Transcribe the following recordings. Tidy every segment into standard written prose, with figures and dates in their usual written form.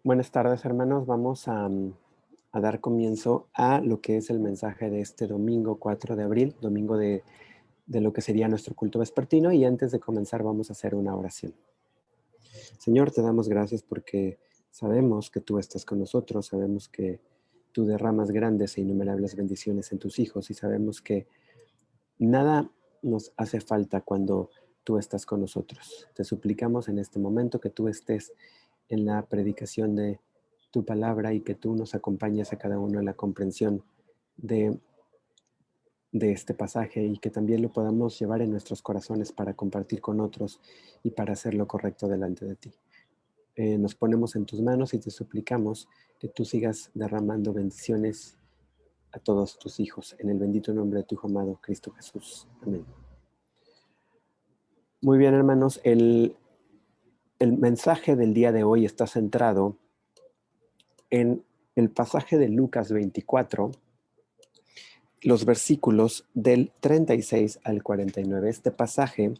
Buenas tardes, hermanos. Vamos a dar comienzo a lo que es el mensaje de este domingo 4 de abril, domingo de lo que sería nuestro culto vespertino. Y antes de comenzar vamos a hacer una oración. Señor, te damos gracias porque sabemos que tú estás con nosotros, sabemos que tú derramas grandes e innumerables bendiciones en tus hijos y sabemos que nada nos hace falta cuando tú estás con nosotros. Te suplicamos en este momento que tú estés en la predicación de tu palabra y que tú nos acompañes a cada uno en la comprensión de, de este pasaje y que también lo podamos llevar en nuestros corazones para compartir con otros y para hacer lo correcto delante de ti. Nos ponemos en tus manos y te suplicamos que tú sigas derramando bendiciones a todos tus hijos, en el bendito nombre de tu Hijo amado, Cristo Jesús. Amén. Muy bien, hermanos, el mensaje del día de hoy está centrado en el pasaje de Lucas 24, los versículos del 36 al 49. Este pasaje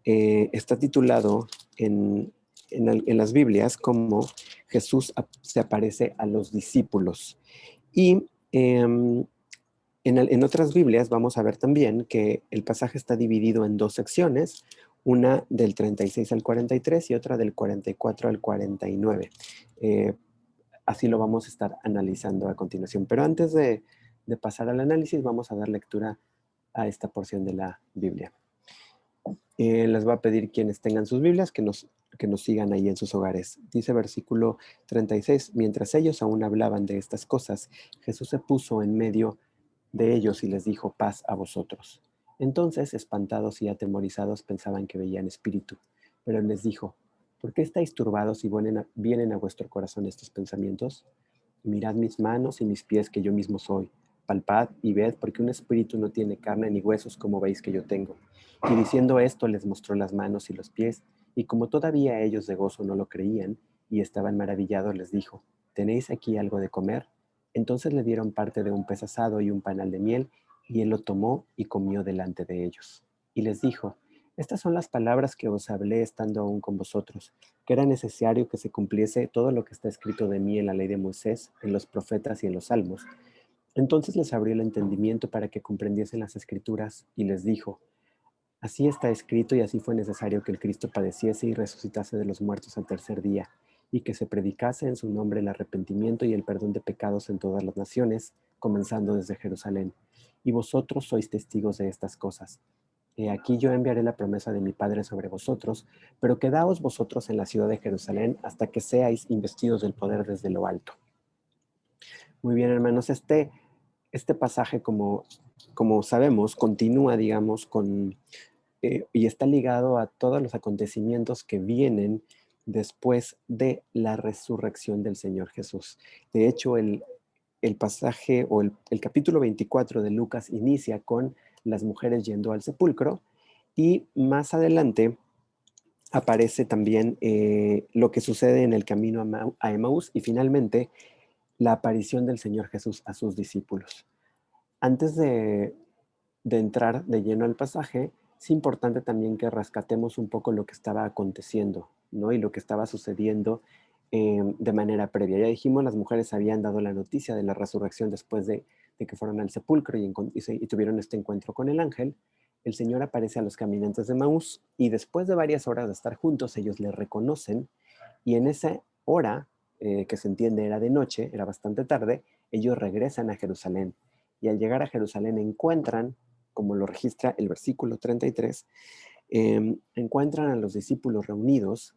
está titulado en las Biblias como Jesús se aparece a los discípulos. Y en otras Biblias vamos a ver también que el pasaje está dividido en dos secciones, una del 36 al 43 y otra del 44 al 49. Así lo vamos a estar analizando a continuación. Pero antes de pasar al análisis, vamos a dar lectura a esta porción de la Biblia. Les voy a pedir quienes tengan sus Biblias que nos sigan ahí en sus hogares. Dice versículo 36, mientras ellos aún hablaban de estas cosas, Jesús se puso en medio de ellos y les dijo, paz a vosotros. Entonces, espantados y atemorizados, pensaban que veían espíritu, pero él les dijo, ¿por qué estáis turbados y vienen a vuestro corazón estos pensamientos? Mirad mis manos y mis pies que yo mismo soy. Palpad y ved, porque un espíritu no tiene carne ni huesos como veis que yo tengo. Y diciendo esto les mostró las manos y los pies, y como todavía ellos de gozo no lo creían, y estaban maravillados, les dijo, ¿tenéis aquí algo de comer? Entonces le dieron parte de un pez asado y un panal de miel, y él lo tomó y comió delante de ellos. Y les dijo, estas son las palabras que os hablé estando aún con vosotros, que era necesario que se cumpliese todo lo que está escrito de mí en la ley de Moisés, en los profetas y en los salmos. Entonces les abrió el entendimiento para que comprendiesen las escrituras, y les dijo, así está escrito y así fue necesario que el Cristo padeciese y resucitase de los muertos al tercer día, y que se predicase en su nombre el arrepentimiento y el perdón de pecados en todas las naciones, comenzando desde Jerusalén. Y vosotros sois testigos de estas cosas. He aquí yo enviaré la promesa de mi Padre sobre vosotros, pero quedaos vosotros en la ciudad de Jerusalén hasta que seáis investidos del poder desde lo alto. Muy bien, hermanos, este pasaje, como sabemos, continúa, digamos, y está ligado a todos los acontecimientos que vienen después de la resurrección del Señor Jesús. De hecho, el pasaje o el capítulo 24 de Lucas inicia con las mujeres yendo al sepulcro y más adelante aparece también lo que sucede en el camino a Emaús y finalmente la aparición del Señor Jesús a sus discípulos. Antes de entrar de lleno al pasaje, es importante también que rescatemos un poco lo que estaba aconteciendo, ¿no? Y lo que estaba sucediendo de manera previa. Ya dijimos, las mujeres habían dado la noticia de la resurrección después de que fueron al sepulcro y tuvieron este encuentro con el ángel. El Señor aparece a los caminantes de Maús y después de varias horas de estar juntos, ellos le reconocen y en esa hora, que se entiende era de noche, era bastante tarde, ellos regresan a Jerusalén y al llegar a Jerusalén encuentran, como lo registra el versículo 33, encuentran a los discípulos reunidos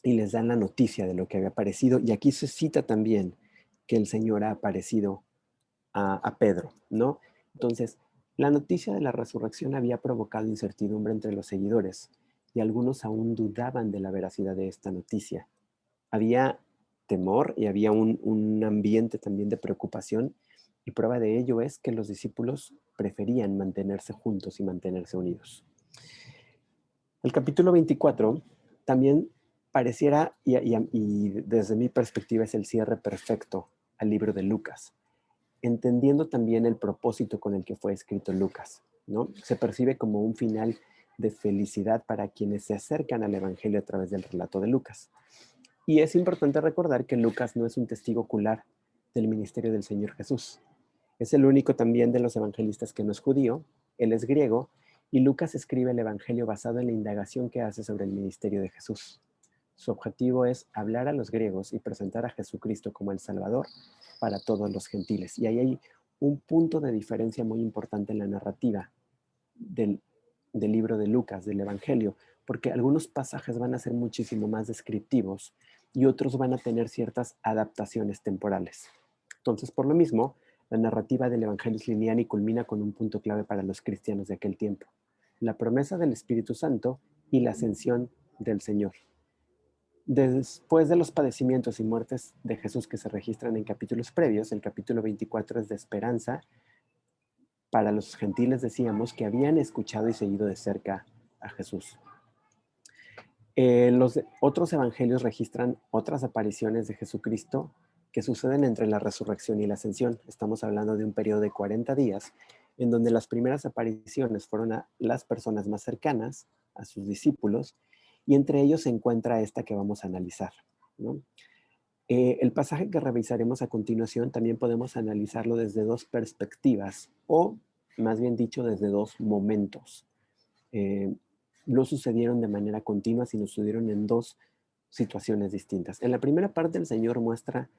y les dan la noticia de lo que había aparecido. Y aquí se cita también que el Señor ha aparecido a Pedro, ¿no? Entonces, la noticia de la resurrección había provocado incertidumbre entre los seguidores y algunos aún dudaban de la veracidad de esta noticia. Había temor y había un ambiente también de preocupación y prueba de ello es que los discípulos preferían mantenerse juntos y mantenerse unidos. El capítulo 24 también pareciera, y desde mi perspectiva es el cierre perfecto al libro de Lucas, entendiendo también el propósito con el que fue escrito Lucas, ¿no? Se percibe como un final de felicidad para quienes se acercan al Evangelio a través del relato de Lucas. Y es importante recordar que Lucas no es un testigo ocular del ministerio del Señor Jesús. Es el único también de los evangelistas que no es judío, él es griego, y Lucas escribe el Evangelio basado en la indagación que hace sobre el ministerio de Jesús. Su objetivo es hablar a los griegos y presentar a Jesucristo como el Salvador para todos los gentiles. Y ahí hay un punto de diferencia muy importante en la narrativa del, del libro de Lucas, del Evangelio, porque algunos pasajes van a ser muchísimo más descriptivos y otros van a tener ciertas adaptaciones temporales. Entonces, por lo mismo, la narrativa del Evangelio es lineal y culmina con un punto clave para los cristianos de aquel tiempo: la promesa del Espíritu Santo y la ascensión del Señor. Después de los padecimientos y muertes de Jesús que se registran en capítulos previos, el capítulo 24 es de esperanza para los gentiles, decíamos, que habían escuchado y seguido de cerca a Jesús. Los otros evangelios registran otras apariciones de Jesucristo que suceden entre la resurrección y la ascensión. Estamos hablando de un periodo de 40 días, en donde las primeras apariciones fueron a las personas más cercanas, a sus discípulos, y entre ellos se encuentra esta que vamos a analizar, ¿no? El pasaje que revisaremos a continuación también podemos analizarlo desde dos perspectivas, o más bien dicho, desde dos momentos. No sucedieron de manera continua, sino sucedieron en dos situaciones distintas. En la primera parte, el Señor muestra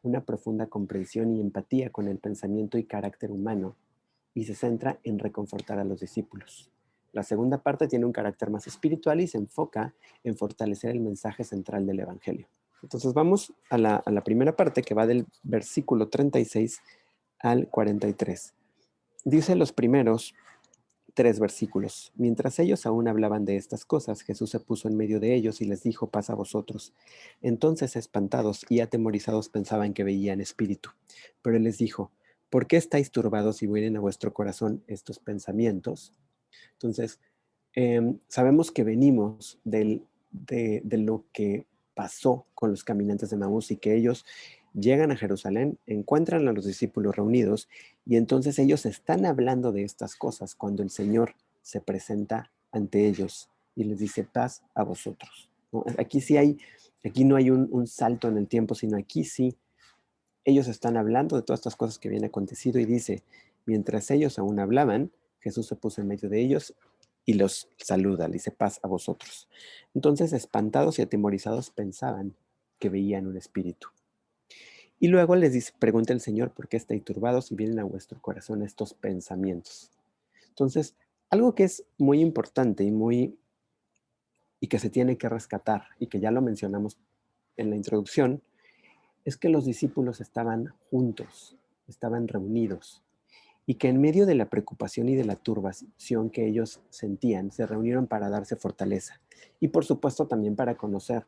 una profunda comprensión y empatía con el pensamiento y carácter humano y se centra en reconfortar a los discípulos. La segunda parte tiene un carácter más espiritual y se enfoca en fortalecer el mensaje central del Evangelio. Entonces vamos a la primera parte, que va del versículo 36 al 43. Dice los primeros 3 versículos: mientras ellos aún hablaban de estas cosas, Jesús se puso en medio de ellos y les dijo: paz a vosotros. Entonces, espantados y atemorizados, pensaban que veían espíritu. Pero él les dijo: ¿por qué estáis turbados y vienen a vuestro corazón estos pensamientos? Entonces, sabemos que venimos de lo que pasó con los caminantes de Maús, y que ellos llegan a Jerusalén, encuentran a los discípulos reunidos, y entonces ellos están hablando de estas cosas cuando el Señor se presenta ante ellos y les dice: paz a vosotros, ¿no? Aquí no hay un salto en el tiempo, sino aquí sí, ellos están hablando de todas estas cosas que habían acontecido, y dice: mientras ellos aún hablaban, Jesús se puso en medio de ellos y los saluda, le dice: paz a vosotros. Entonces, espantados y atemorizados, pensaban que veían un espíritu. Y luego les dice, pregunta el Señor: ¿por qué estáis turbados y vienen a vuestro corazón estos pensamientos? Entonces, algo que es muy importante y que se tiene que rescatar, y que ya lo mencionamos en la introducción, es que los discípulos estaban juntos, estaban reunidos, y que en medio de la preocupación y de la turbación que ellos sentían, se reunieron para darse fortaleza, y por supuesto también para conocer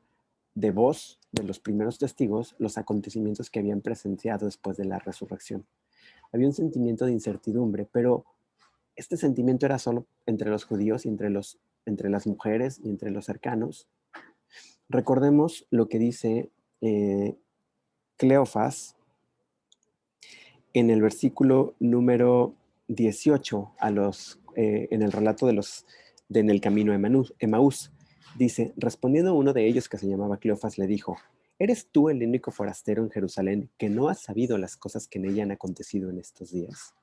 de voz de los primeros testigos los acontecimientos que habían presenciado después de la resurrección. Había un sentimiento de incertidumbre, pero este sentimiento era solo entre los judíos y entre las mujeres y entre los cercanos. Recordemos lo que dice Cleofas en el versículo número 18, en el relato en el camino a Emaús. Dice: respondiendo uno de ellos, que se llamaba Cleofas, le dijo: ¿eres tú el único forastero en Jerusalén que no has sabido las cosas que en ella han acontecido en estos días?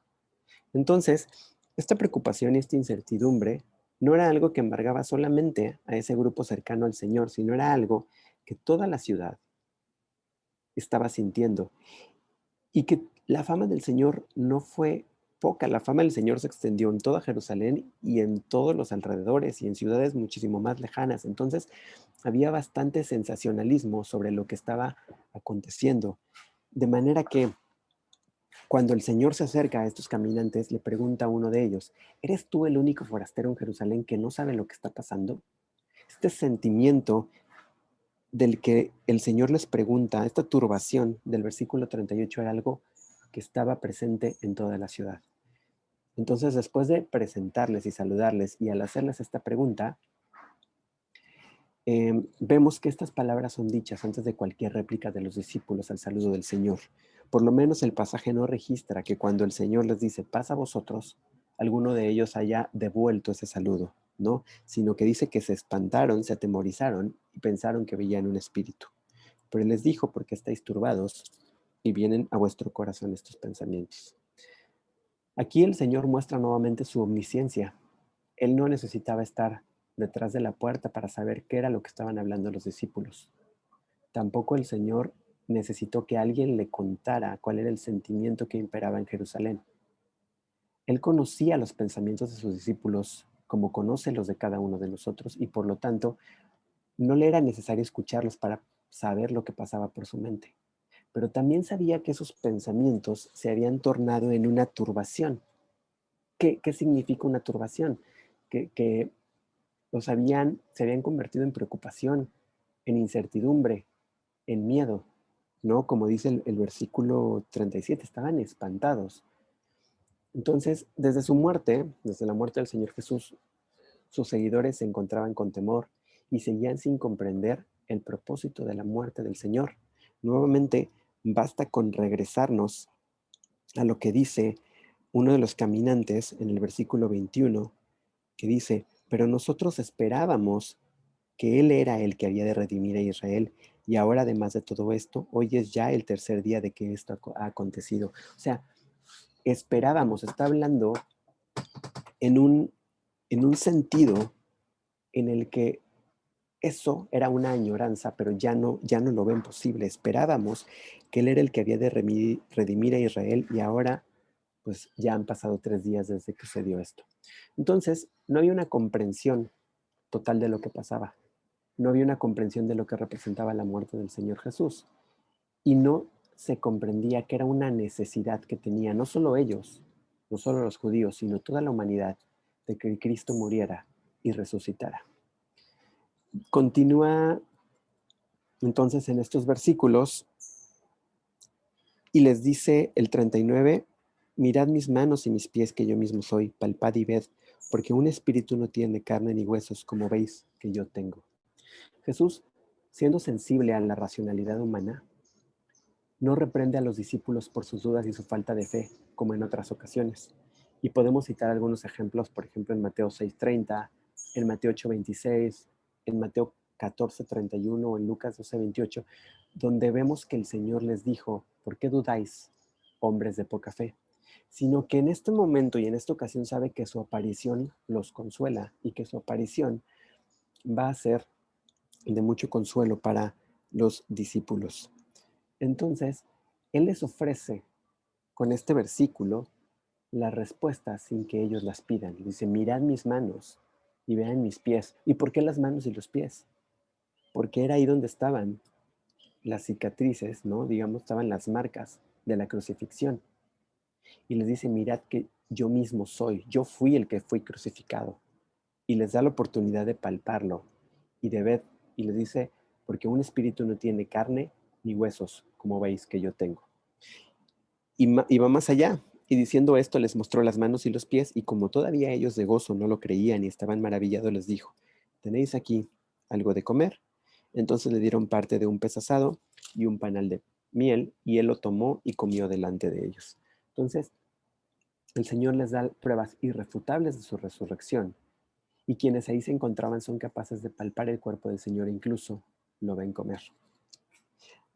Entonces, esta preocupación y esta incertidumbre no era algo que embargaba solamente a ese grupo cercano al Señor, sino era algo que toda la ciudad estaba sintiendo. Y que la fama del Señor no fue poca. La fama del Señor se extendió en toda Jerusalén y en todos los alrededores y en ciudades muchísimo más lejanas. Entonces, había bastante sensacionalismo sobre lo que estaba aconteciendo. De manera que cuando el Señor se acerca a estos caminantes, le pregunta a uno de ellos: ¿eres tú el único forastero en Jerusalén que no sabe lo que está pasando? Este sentimiento del que el Señor les pregunta, esta turbación del versículo 38, era algo que estaba presente en toda la ciudad. Entonces, después de presentarles y saludarles, y al hacerles esta pregunta, vemos que estas palabras son dichas antes de cualquier réplica de los discípulos al saludo del Señor. Por lo menos el pasaje no registra que cuando el Señor les dice: paz a vosotros, alguno de ellos haya devuelto ese saludo, ¿no? Sino que dice que se espantaron, se atemorizaron y pensaron que veían un espíritu. Pero él les dijo: ¿por qué estáis turbados y vienen a vuestro corazón estos pensamientos? Aquí el Señor muestra nuevamente su omnisciencia. Él no necesitaba estar detrás de la puerta para saber qué era lo que estaban hablando los discípulos. Tampoco el Señor necesitó que alguien le contara cuál era el sentimiento que imperaba en Jerusalén. Él conocía los pensamientos de sus discípulos como conoce los de cada uno de nosotros, y por lo tanto no le era necesario escucharlos para saber lo que pasaba por su mente. Pero también sabía que esos pensamientos se habían tornado en una turbación. ¿Qué significa una turbación? Que se habían convertido en preocupación, en incertidumbre, en miedo, ¿no? Como dice el versículo 37, estaban espantados. Entonces, desde su muerte, desde la muerte del Señor Jesús, sus seguidores se encontraban con temor y seguían sin comprender el propósito de la muerte del Señor. Nuevamente, basta con regresarnos a lo que dice uno de los caminantes en el versículo 21, que dice: pero nosotros esperábamos que Él era el que había de redimir a Israel, y ahora, además de todo esto, hoy es ya el tercer día de que esto ha acontecido. O sea, esperábamos, está hablando en un sentido en el que eso era una añoranza, pero ya no lo ven posible. Esperábamos que Él era el que había de redimir a Israel, y ahora pues ya han pasado 3 días desde que se dio esto. Entonces, no hay una comprensión total de lo que pasaba. No había una comprensión de lo que representaba la muerte del Señor Jesús. Y no se comprendía que era una necesidad que tenía no solo ellos, no solo los judíos, sino toda la humanidad, de que Cristo muriera y resucitara. Continúa entonces en estos versículos y les dice el 39: mirad mis manos y mis pies, que yo mismo soy, palpad y ved, porque un espíritu no tiene carne ni huesos, como veis que yo tengo. Jesús, siendo sensible a la racionalidad humana, no reprende a los discípulos por sus dudas y su falta de fe, como en otras ocasiones. Y podemos citar algunos ejemplos, por ejemplo, en Mateo 6:30, en Mateo 8:26, en Mateo 14:31 o en Lucas 12:28, donde vemos que el Señor les dijo: ¿por qué dudáis, hombres de poca fe? Sino que en este momento y en esta ocasión sabe que su aparición los consuela, y que su aparición va a ser de mucho consuelo para los discípulos. Entonces, Él les ofrece con este versículo la respuesta sin que ellos las pidan. Dice: mirad mis manos y vean mis pies. ¿Y por qué las manos y los pies? Porque era ahí donde estaban las cicatrices, ¿no? Digamos, estaban las marcas de la crucifixión. Y les dice: mirad que yo mismo soy, yo fui el que fui crucificado. Y les da la oportunidad de palparlo y de ver. Y les dice: porque un espíritu no tiene carne ni huesos, como veis que yo tengo. Y va más allá, y diciendo esto les mostró las manos y los pies, y como todavía ellos de gozo no lo creían y estaban maravillados, les dijo: ¿tenéis aquí algo de comer? Entonces le dieron parte de un pez asado y un panal de miel, y él lo tomó y comió delante de ellos. Entonces, el Señor les da pruebas irrefutables de su resurrección, y quienes ahí se encontraban son capaces de palpar el cuerpo del Señor e incluso lo ven comer.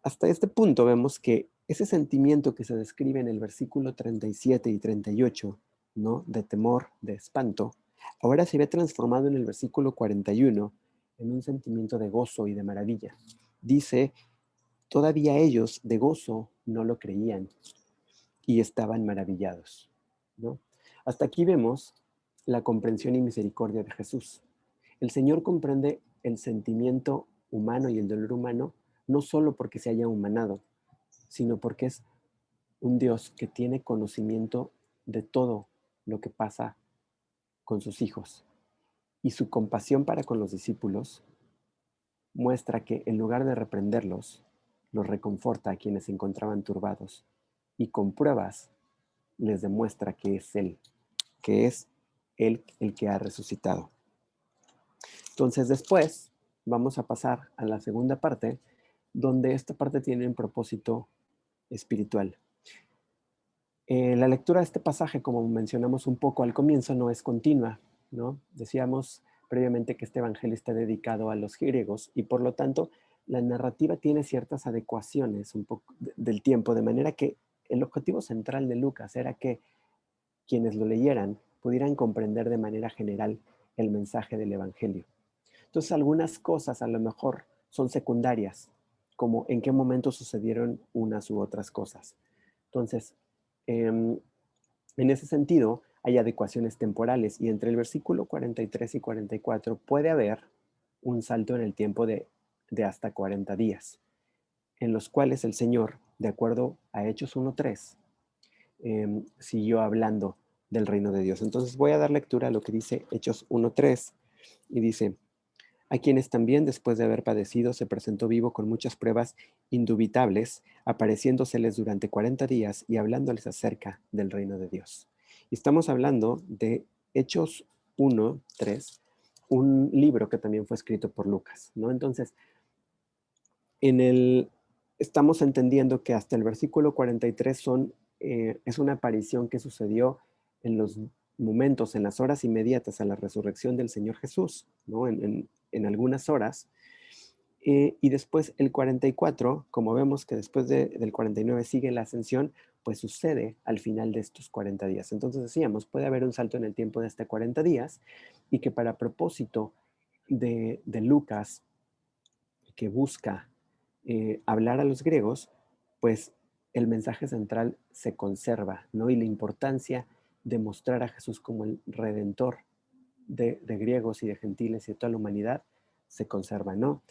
Hasta este punto vemos que ese sentimiento que se describe en el versículo 37 y 38, ¿no? De temor, de espanto, ahora se ve transformado en el versículo 41 en un sentimiento de gozo y de maravilla. Dice: todavía ellos de gozo no lo creían y estaban maravillados, ¿no? Hasta aquí vemos la comprensión y misericordia de Jesús. El Señor comprende el sentimiento humano y el dolor humano, no solo porque se haya humanado, sino porque es un Dios que tiene conocimiento de todo lo que pasa con sus hijos. Y su compasión para con los discípulos muestra que, en lugar de reprenderlos, los reconforta a quienes se encontraban turbados, y con pruebas les demuestra que es Él el que ha resucitado. Entonces, después vamos a pasar a la segunda parte, donde esta parte tiene un propósito espiritual. La lectura de este pasaje, como mencionamos un poco al comienzo, no es continua, ¿no? Decíamos previamente que este evangelio está dedicado a los griegos, y por lo tanto la narrativa tiene ciertas adecuaciones un poco del tiempo, de manera que el objetivo central de Lucas era que quienes lo leyeran pudieran comprender de manera general el mensaje del Evangelio. Entonces, algunas cosas a lo mejor son secundarias, como en qué momento sucedieron unas u otras cosas. Entonces, en ese sentido, hay adecuaciones temporales y entre el versículo 43 y 44 puede haber un salto en el tiempo de hasta 40 días, en los cuales el Señor, de acuerdo a Hechos 1:3, siguió hablando del reino de Dios. Entonces voy a dar lectura a lo que dice Hechos 1:3 y dice: a quienes también después de haber padecido se presentó vivo con muchas pruebas indubitables, apareciéndoseles durante 40 días y hablándoles acerca del reino de Dios. Y estamos hablando de Hechos 1:3, un libro que también fue escrito por Lucas, ¿no? Entonces, estamos entendiendo que hasta el versículo 43 es una aparición que sucedió en los momentos, en las horas inmediatas a la resurrección del Señor Jesús, ¿no? En algunas horas. Y después el 44, como vemos que después del 49 sigue la ascensión, pues sucede al final de estos 40 días. Entonces decíamos, puede haber un salto en el tiempo de hasta 40 días y que para propósito de Lucas, que busca hablar a los griegos, pues el mensaje central se conserva, ¿no? Y la importancia de mostrar a Jesús como el redentor de griegos y de gentiles y de toda la humanidad se conserva, ¿no?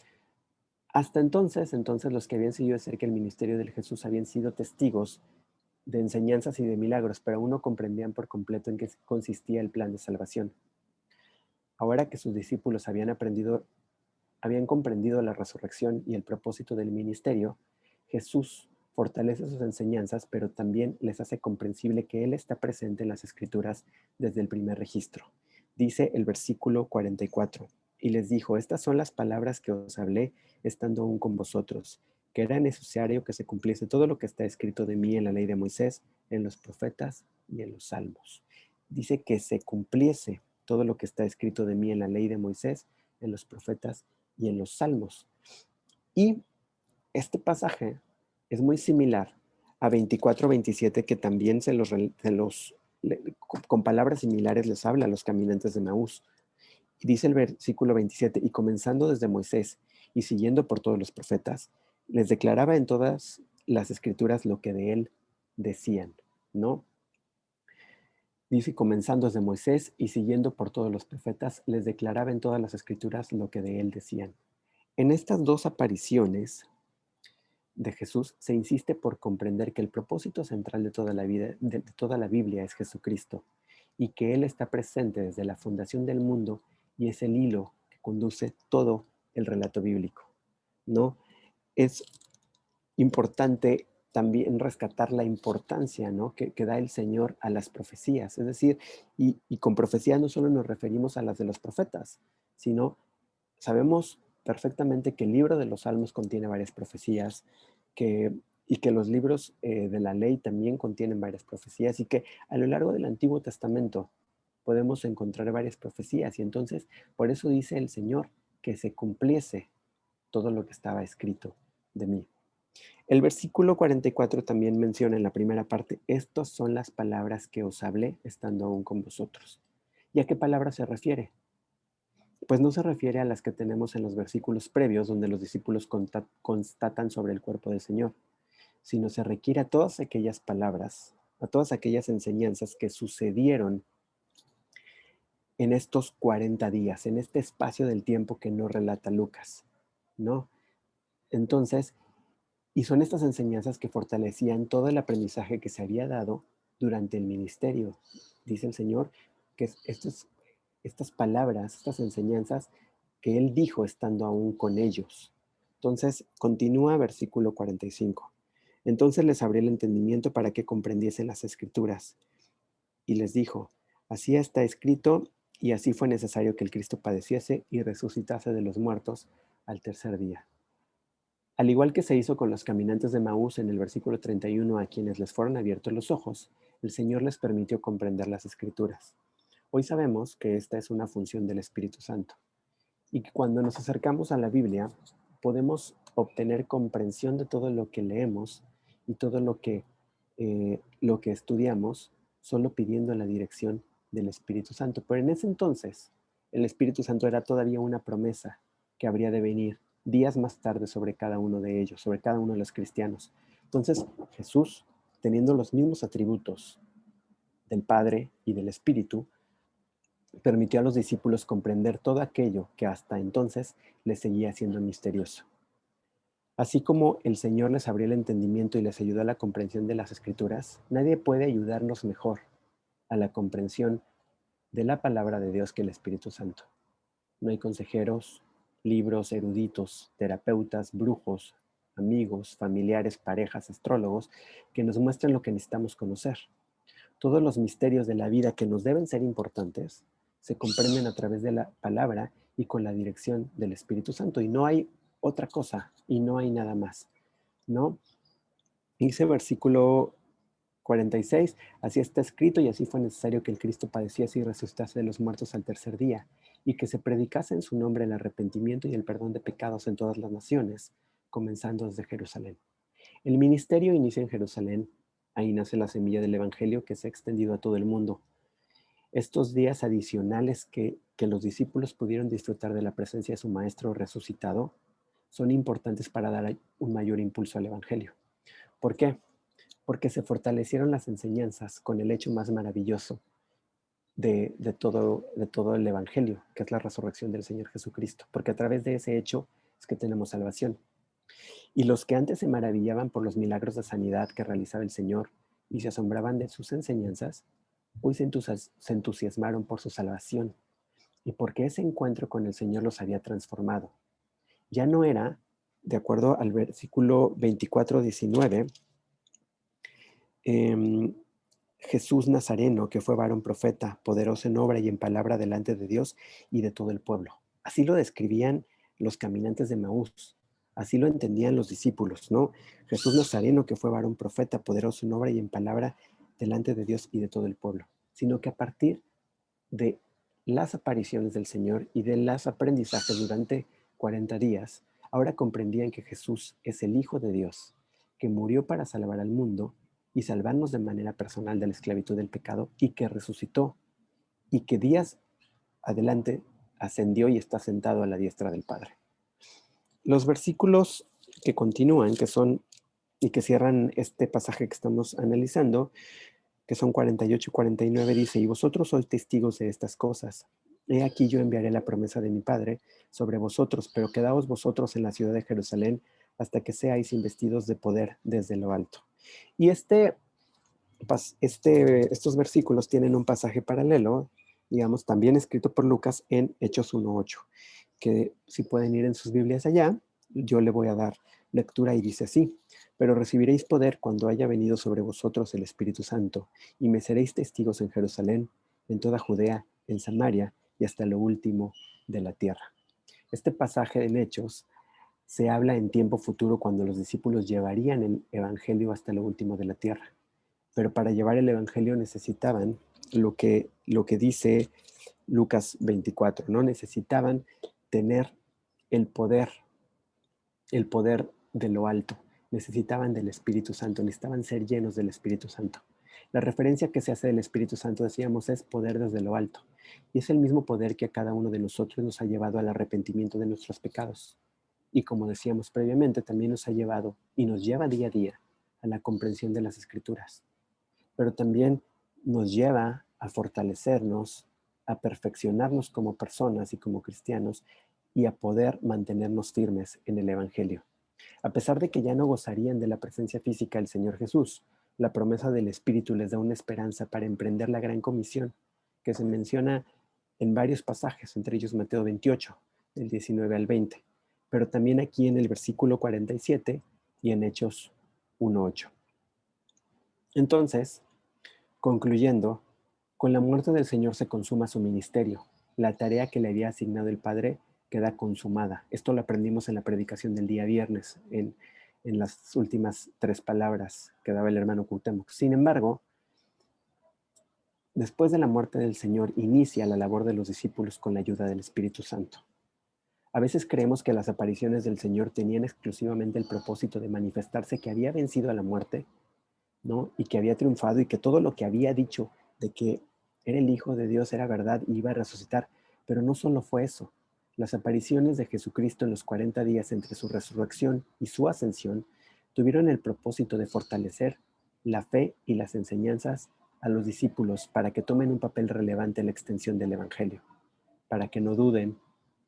Hasta entonces los que habían seguido de cerca el ministerio de Jesús habían sido testigos de enseñanzas y de milagros, pero aún no comprendían por completo en qué consistía el plan de salvación. Ahora que sus discípulos habían comprendido la resurrección y el propósito del ministerio, Jesús fortalece sus enseñanzas, pero también les hace comprensible que Él está presente en las Escrituras desde el primer registro. Dice el versículo 44, y les dijo: estas son las palabras que os hablé estando aún con vosotros, que era necesario que se cumpliese todo lo que está escrito de mí en la ley de Moisés, en los profetas y en los salmos. Dice que se cumpliese todo lo que está escrito de mí en la ley de Moisés, en los profetas y en los salmos. Y este pasaje es muy similar a 24-27, que también con palabras similares les habla a los caminantes de Maús. Y dice el versículo 27, y comenzando desde Moisés y siguiendo por todos los profetas, les declaraba en todas las escrituras lo que de él decían, ¿no? Dice, comenzando desde Moisés y siguiendo por todos los profetas, les declaraba en todas las escrituras lo que de él decían. En estas dos apariciones de Jesús se insiste por comprender que el propósito central de toda la vida, de toda la Biblia, es Jesucristo, y que Él está presente desde la fundación del mundo y es el hilo que conduce todo el relato bíblico, ¿no? Es importante también rescatar la importancia, ¿no?, que da el Señor a las profecías. Es decir, y con profecías no solo nos referimos a las de los profetas, sino sabemos perfectamente que el libro de los Salmos contiene varias profecías, y que los libros de la ley también contienen varias profecías, y que a lo largo del Antiguo Testamento podemos encontrar varias profecías. Y entonces, por eso dice el Señor que se cumpliese todo lo que estaba escrito de mí. El versículo 44 también menciona en la primera parte: estas son las palabras que os hablé estando aún con vosotros. ¿Y a qué palabra se refiere? Pues no se refiere a las que tenemos en los versículos previos, donde los discípulos constatan sobre el cuerpo del Señor, sino se requiere a todas aquellas palabras, a todas aquellas enseñanzas que sucedieron en estos 40 días, en este espacio del tiempo que no relata Lucas, ¿no? Entonces, y son estas enseñanzas que fortalecían todo el aprendizaje que se había dado durante el ministerio. Dice el Señor que estas palabras, estas enseñanzas que Él dijo estando aún con ellos. Entonces, continúa versículo 45. Entonces les abrió el entendimiento para que comprendiesen las Escrituras. Y les dijo: así está escrito, y así fue necesario que el Cristo padeciese y resucitase de los muertos al tercer día. Al igual que se hizo con los caminantes de Maús en el versículo 31, a quienes les fueron abiertos los ojos, el Señor les permitió comprender las Escrituras. Hoy sabemos que esta es una función del Espíritu Santo y que cuando nos acercamos a la Biblia podemos obtener comprensión de todo lo que leemos y todo lo que estudiamos solo pidiendo la dirección del Espíritu Santo. Pero en ese entonces, el Espíritu Santo era todavía una promesa que habría de venir días más tarde sobre cada uno de ellos, sobre cada uno de los cristianos. Entonces, Jesús, teniendo los mismos atributos del Padre y del Espíritu, permitió a los discípulos comprender todo aquello que hasta entonces les seguía siendo misterioso. Así como el Señor les abrió el entendimiento y les ayudó a la comprensión de las Escrituras, nadie puede ayudarnos mejor a la comprensión de la palabra de Dios que el Espíritu Santo. No hay consejeros, libros, eruditos, terapeutas, brujos, amigos, familiares, parejas, astrólogos, que nos muestren lo que necesitamos conocer. Todos los misterios de la vida que nos deben ser importantes se comprenden a través de la palabra y con la dirección del Espíritu Santo. Y no hay otra cosa y no hay nada más, ¿no? Dice versículo 46, así está escrito y así fue necesario que el Cristo padeciese y resucitase de los muertos al tercer día, y que se predicase en su nombre el arrepentimiento y el perdón de pecados en todas las naciones, comenzando desde Jerusalén. El ministerio inicia en Jerusalén, ahí nace la semilla del Evangelio que se ha extendido a todo el mundo. Estos días adicionales que los discípulos pudieron disfrutar de la presencia de su Maestro resucitado son importantes para dar un mayor impulso al Evangelio. ¿Por qué? Porque se fortalecieron las enseñanzas con el hecho más maravilloso de todo el Evangelio, que es la resurrección del Señor Jesucristo, porque a través de ese hecho es que tenemos salvación. Y los que antes se maravillaban por los milagros de sanidad que realizaba el Señor y se asombraban de sus enseñanzas, hoy se entusiasmaron por su salvación y porque ese encuentro con el Señor los había transformado. Ya no era, de acuerdo al versículo 24-19, Jesús Nazareno, que fue varón profeta, poderoso en obra y en palabra delante de Dios y de todo el pueblo. Así lo describían los caminantes de Maús, así lo entendían los discípulos, ¿no? Jesús Nazareno, que fue varón profeta, poderoso en obra y en palabra delante de Dios y de todo el pueblo. Sino que a partir de las apariciones del Señor y de los aprendizajes durante 40 días, ahora comprendían que Jesús es el Hijo de Dios, que murió para salvar al mundo y salvarnos de manera personal de la esclavitud del pecado, y que resucitó, y que días adelante ascendió y está sentado a la diestra del Padre. Los versículos que continúan, que son y que cierran este pasaje que estamos analizando, que son 48 y 49, dice, y vosotros sois testigos de estas cosas. He aquí yo enviaré la promesa de mi Padre sobre vosotros, pero quedaos vosotros en la ciudad de Jerusalén hasta que seáis investidos de poder desde lo alto. Y estos versículos tienen un pasaje paralelo, digamos, también escrito por Lucas en Hechos 1:8, que si pueden ir en sus Biblias allá, yo le voy a dar lectura y dice así, pero recibiréis poder cuando haya venido sobre vosotros el Espíritu Santo, y me seréis testigos en Jerusalén, en toda Judea, en Samaria y hasta lo último de la tierra. Este pasaje en Hechos se habla en tiempo futuro cuando los discípulos llevarían el Evangelio hasta lo último de la tierra. Pero para llevar el Evangelio necesitaban lo que dice Lucas 24, ¿no? Necesitaban tener el poder, el poder de lo alto. Necesitaban del Espíritu Santo, necesitaban ser llenos del Espíritu Santo. La referencia que se hace del Espíritu Santo, decíamos, es poder desde lo alto. Y es el mismo poder que a cada uno de nosotros nos ha llevado al arrepentimiento de nuestros pecados. Y como decíamos previamente, también nos ha llevado y nos lleva día a día a la comprensión de las Escrituras. Pero también nos lleva a fortalecernos, a perfeccionarnos como personas y como cristianos y a poder mantenernos firmes en el Evangelio. A pesar de que ya no gozarían de la presencia física del Señor Jesús, la promesa del Espíritu les da una esperanza para emprender la gran comisión que se menciona en varios pasajes, entre ellos Mateo 28, del 19 al 20, pero también aquí en el versículo 47 y en Hechos 1:8. Entonces, concluyendo, con la muerte del Señor se consuma su ministerio. La tarea que le había asignado el Padre queda consumada. Esto lo aprendimos en la predicación del día viernes, en las últimas 3 palabras que daba el hermano Cuauhtémoc. Sin embargo, después de la muerte del Señor, inicia la labor de los discípulos con la ayuda del Espíritu Santo. A veces creemos que las apariciones del Señor tenían exclusivamente el propósito de manifestarse que había vencido a la muerte, ¿no? Y que había triunfado y que todo lo que había dicho de que era el Hijo de Dios era verdad y iba a resucitar. Pero no solo fue eso. Las apariciones de Jesucristo en los 40 días entre su resurrección y su ascensión tuvieron el propósito de fortalecer la fe y las enseñanzas a los discípulos para que tomen un papel relevante en la extensión del Evangelio, para que no duden,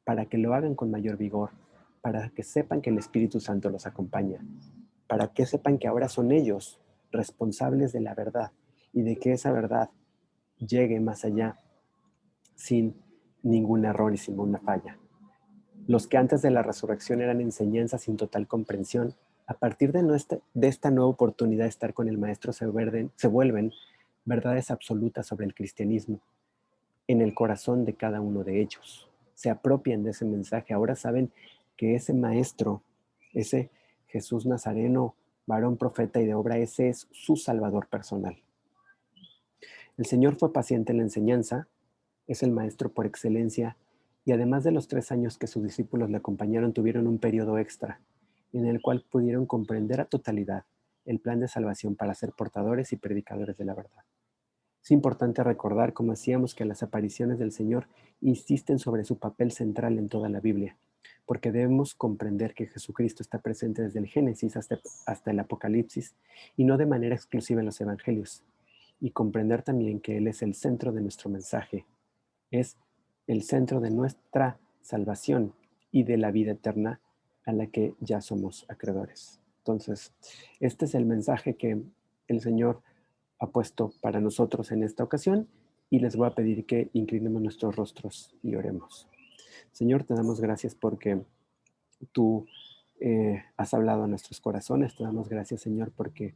para que lo hagan con mayor vigor, para que sepan que el Espíritu Santo los acompaña, para que sepan que ahora son ellos responsables de la verdad y de que esa verdad llegue más allá sin ningún error y sin una falla. Los que antes de la resurrección eran enseñanzas sin total comprensión, a partir de esta nueva oportunidad de estar con el Maestro se vuelven verdades absolutas sobre el cristianismo en el corazón de cada uno de ellos. Se apropian de ese mensaje. Ahora saben que ese Maestro, ese Jesús Nazareno, varón profeta y de obra, ese es su Salvador personal. El Señor fue paciente en la enseñanza, es el Maestro por excelencia, y además de los 3 años que sus discípulos le acompañaron, tuvieron un periodo extra, en el cual pudieron comprender a totalidad el plan de salvación para ser portadores y predicadores de la verdad. Es importante recordar, como decíamos, que las apariciones del Señor insisten sobre su papel central en toda la Biblia, porque debemos comprender que Jesucristo está presente desde el Génesis hasta el Apocalipsis y no de manera exclusiva en los Evangelios, y comprender también que Él es el centro de nuestro mensaje, es el centro de nuestra salvación y de la vida eterna a la que ya somos acreedores. Entonces, este es el mensaje que el Señor ha puesto para nosotros en esta ocasión y les voy a pedir que inclinemos nuestros rostros y oremos. Señor, te damos gracias porque tú has hablado a nuestros corazones. Te damos gracias, Señor, porque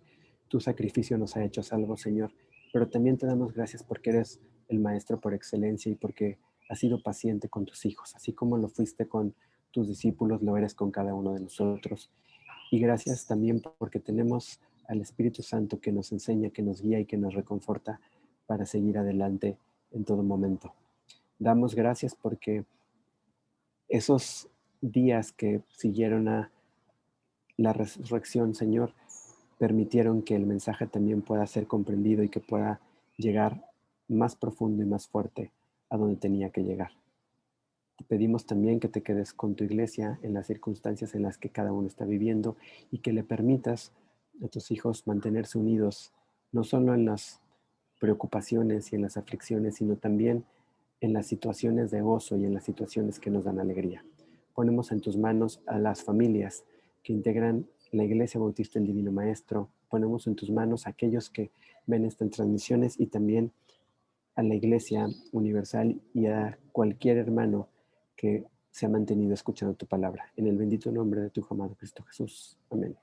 tu sacrificio nos ha hecho salvos, Señor. Pero también te damos gracias porque eres el Maestro por excelencia y porque has sido paciente con tus hijos. Así como lo fuiste con tus discípulos, lo eres con cada uno de nosotros. Y gracias también porque tenemos al Espíritu Santo que nos enseña, que nos guía y que nos reconforta para seguir adelante en todo momento. Damos gracias porque esos días que siguieron a la resurrección, Señor, permitieron que el mensaje también pueda ser comprendido y que pueda llegar más profundo y más fuerte a donde tenía que llegar. Te pedimos también que te quedes con tu iglesia en las circunstancias en las que cada uno está viviendo y que le permitas a tus hijos mantenerse unidos, no solo en las preocupaciones y en las aflicciones, sino también en las situaciones de gozo y en las situaciones que nos dan alegría. Ponemos en tus manos a las familias que integran la Iglesia Bautista del Divino Maestro. Ponemos en tus manos a aquellos que ven estas transmisiones y también a la Iglesia Universal y a cualquier hermano que se ha mantenido escuchando tu palabra. En el bendito nombre de tu amado Cristo Jesús. Amén.